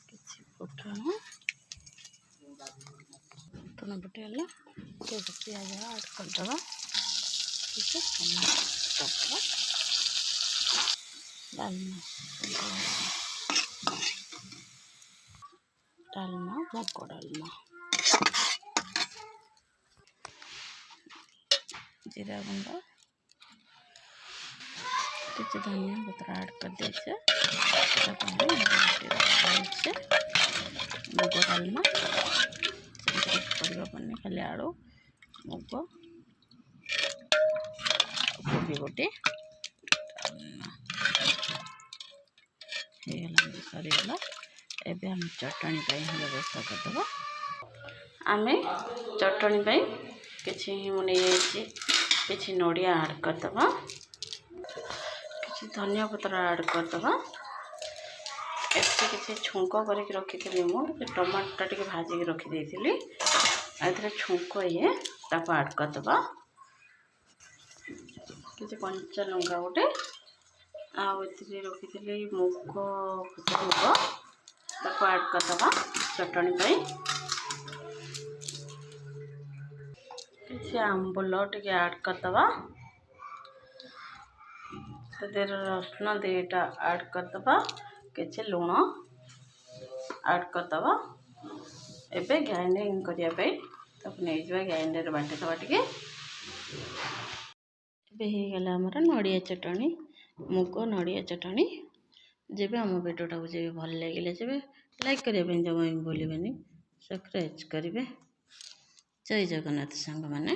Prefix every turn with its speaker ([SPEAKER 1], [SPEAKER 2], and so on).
[SPEAKER 1] କିଛି ଫୁଟଣ ଫୁଟିଗଲା ଟିକେ ପିଆଜ ଆଡ଼ କରିଦେବା ଟିକେ ଟମାଟୋ ଡାଲମା ମୁଗ ଡାଲମା जीरा गुंड किसी धनिया पत्र ऐड कर दीजिए मुग डालमा पड़े खाली आलू मुग कोबी गोटे सरीगला एबे हम चटनी व्यवस्था करदे आम चटनी किसी मुझे किसी नड़िया ऐड करदे किसी धनिया पत्र ऐड करदे एसे किसी छुंक करके रखी मुझे टमाटो टे भाजिक रखी छुंक ये ऐड करदे किसी कंचा लंका गोटे आखी मुग ऐड करदे चटनी किसी आंबुल टे ऐड करदे रसुण दुईटा ऐड करदे किसी लुण ऐड करदे एबे ग्राइंडिंग करने नहीं ग्राइंडर बाटिदवा टे गला आमर नड़िया चटनी मुग नड़िया चटनी जब आम भिडियोटा को जब भल लगे जब लाइक करने जमा भूलें सब्सक्राइब करेंगे। जय जगन्नाथ सांग मैंने।